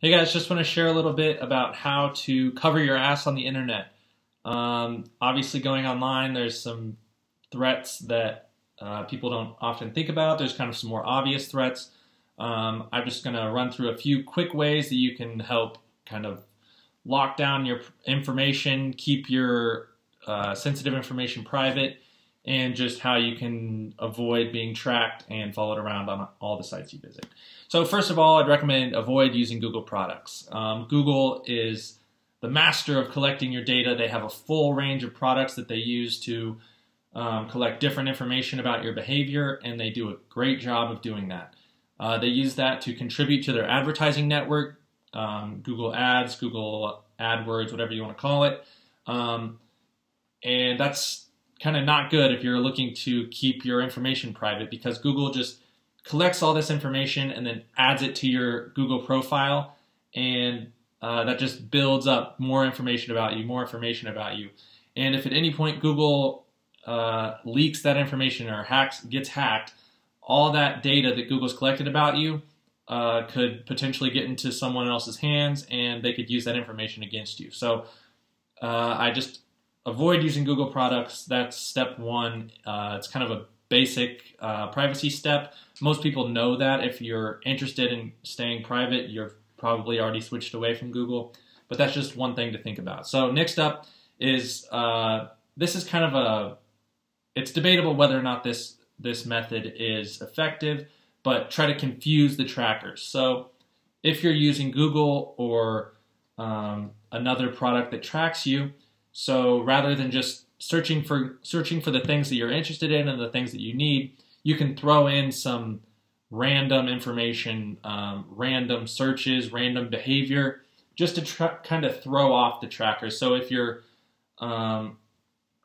Hey guys, just want to share a little bit about how to cover your ass on the internet. Obviously, going online, there's some threats that people don't often think about. There's kind of some more obvious threats. I'm just going to run through a few quick ways that you can help kind of lock down your information, keep your sensitive information private, and just how you can avoid being tracked and followed around on all the sites you visit. So first of all, I'd recommend avoid using Google products. Google is the master of collecting your data. They have a full range of products that they use to collect different information about your behavior, and they do a great job of doing that. They use that to contribute to their advertising network, Google Ads, Google AdWords, whatever you want to call it. And that's kind of not good if you're looking to keep your information private, because Google just collects all this information and then adds it to your Google profile, and that just builds up more information about you, And if at any point Google leaks that information or gets hacked, all that data that Google's collected about you could potentially get into someone else's hands, and they could use that information against you. So I just avoid using Google products. That's step one. It's kind of a basic privacy step. Most people know that. If you're interested in staying private, you're probably already switched away from Google. But that's just one thing to think about. So next up is, this is kind of it's debatable whether or not this method is effective, but try to confuse the trackers. So if you're using Google or another product that tracks you, so rather than just searching for the things that you're interested in and the things that you need, you can throw in some random information, random searches, random behavior, just to kind of throw off the trackers. So if you're a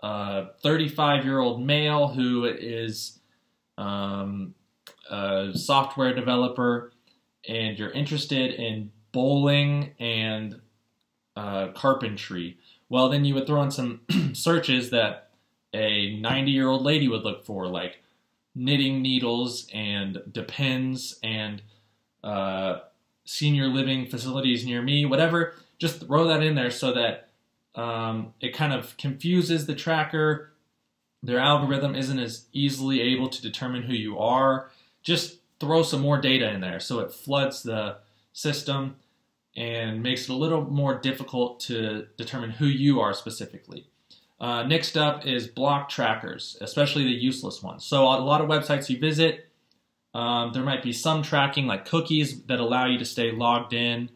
35-year-old male who is a software developer and you're interested in bowling and carpentry, well, then you would throw in some searches that a 90-year-old lady would look for, like knitting needles and Depends and senior living facilities near me, whatever. Just throw that in there so that it kind of confuses the tracker. Their algorithm isn't as easily able to determine who you are. Just throw some more data in there so it floods the system and makes it a little more difficult to determine who you are specifically. Next up is block trackers, especially the useless ones. So a lot of websites you visit, there might be some tracking like cookies that allow you to stay logged in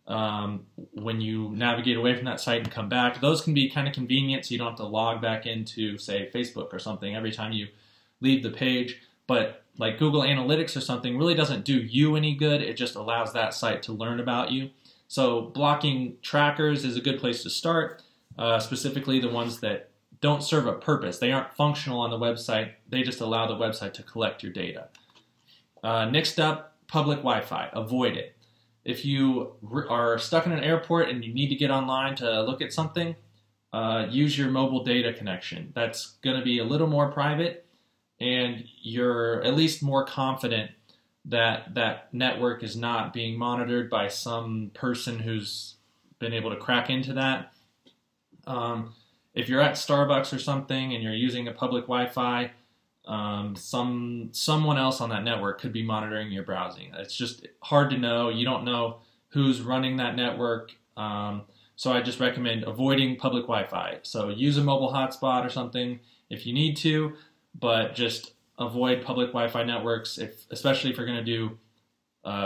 when you navigate away from that site and come back. Those can be kind of convenient, so you don't have to log back into, say, Facebook or something every time you leave the page. But like Google Analytics or something really doesn't do you any good. It just allows that site to learn about you. So blocking trackers is a good place to start, specifically the ones that don't serve a purpose. They aren't functional on the website. They just allow the website to collect your data. Next up, public Wi-Fi. Avoid it. If you are stuck in an airport and you need to get online to look at something, use your mobile data connection. That's going to be a little more private, and you're at least more confident that that network is not being monitored by some person who's been able to crack into that. If you're at Starbucks or something and you're using a public Wi-Fi, someone else on that network could be monitoring your browsing. It's just hard to know. You don't know who's running that network. So I just recommend avoiding public Wi-Fi. So use a mobile hotspot or something if you need to, but just avoid public Wi-Fi networks, especially if you're going to do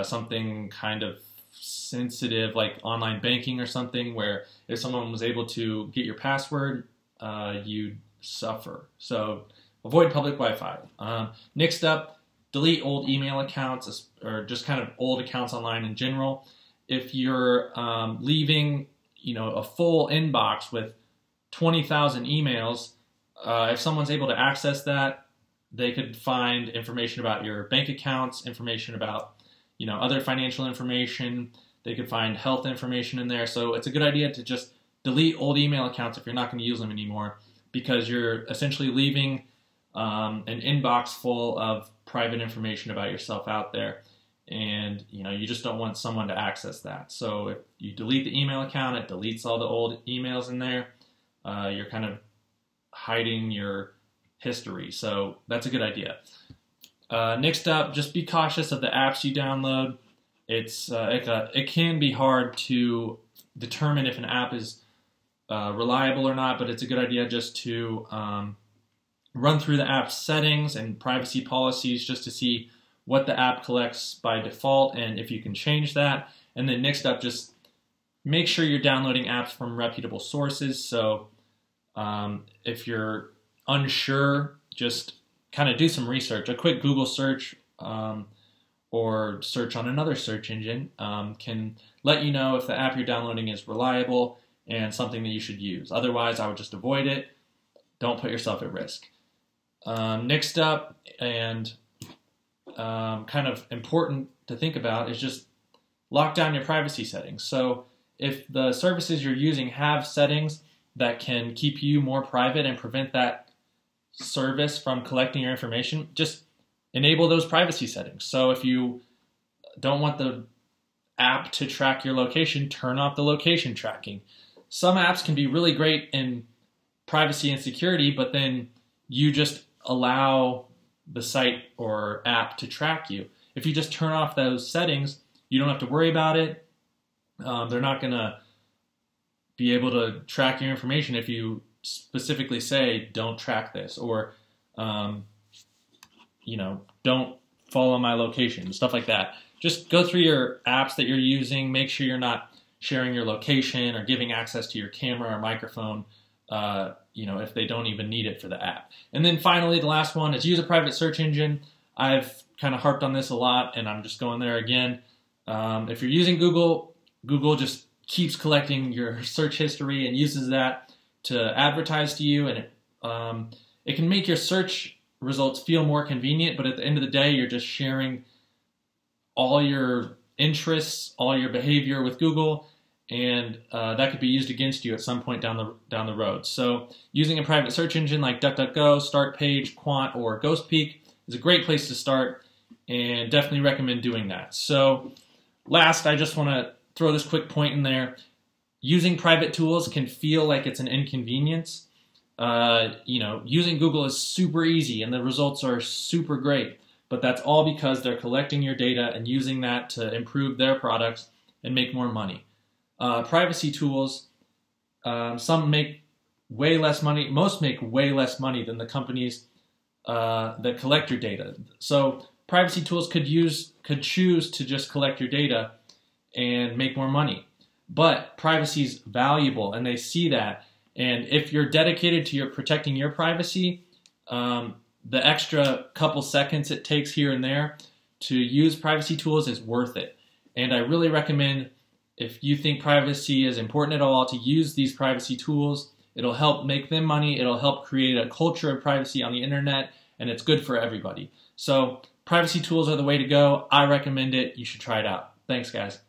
something kind of sensitive like online banking or something, where if someone was able to get your password, you'd suffer. So avoid public Wi-Fi. Next up, delete old email accounts or just kind of old accounts online in general. If you're leaving, a full inbox with 20,000 emails, if someone's able to access that, they could find information about your bank accounts, information about, other financial information. They could find health information in there. So it's a good idea to just delete old email accounts if you're not going to use them anymore, because you're essentially leaving an inbox full of private information about yourself out there. and you just don't want someone to access that. So if you delete the email account, it deletes all the old emails in there. You're kind of hiding your history, so that's a good idea. Next up, just be cautious of the apps you download. It can be hard to determine if an app is reliable or not, but it's a good idea just to run through the app's settings and privacy policies just to see what the app collects by default and if you can change that. And then next up, just make sure you're downloading apps from reputable sources. So if you're unsure, just kind of do some research. A quick Google search or search on another search engine can let you know if the app you're downloading is reliable and something that you should use. Otherwise, I would just avoid it. Don't put yourself at risk. Next up, and kind of important to think about, is just lock down your privacy settings. So if the services you're using have settings that can keep you more private and prevent that service from collecting your information, just enable those privacy settings. So if you don't want the app to track your location, turn off the location tracking. Some apps can be really great in privacy and security, but then you just allow the site or app to track you. If you just turn off those settings, you don't have to worry about it. They're not going to be able to track your information if you specifically say, don't track this, or, don't follow my location, stuff like that. Just go through your apps that you're using, make sure you're not sharing your location or giving access to your camera or microphone, if they don't even need it for the app. And then finally, the last one is use a private search engine. I've kind of harped on this a lot, and I'm just going there again. If you're using Google, Google just keeps collecting your search history and uses that to advertise to you, and it can make your search results feel more convenient, but at the end of the day, you're just sharing all your interests, all your behavior with Google, and that could be used against you at some point down the road. So using a private search engine like DuckDuckGo, Startpage, Quant, or GhostPeek is a great place to start, and definitely recommend doing that. So last, I just want to throw this quick point in there. Using private tools can feel like it's an inconvenience. Using Google is super easy and the results are super great, but that's all because they're collecting your data and using that to improve their products and make more money. Privacy tools, some make way less money, most make way less money than the companies that collect your data. So privacy tools could choose to just collect your data and make more money. But privacy is valuable, and they see that. And if you're dedicated to protecting your privacy, the extra couple seconds it takes here and there to use privacy tools is worth it. And I really recommend, if you think privacy is important at all, to use these privacy tools. It'll help make them money. It'll help create a culture of privacy on the internet, and it's good for everybody. So privacy tools are the way to go. I recommend it. You should try it out. Thanks, guys.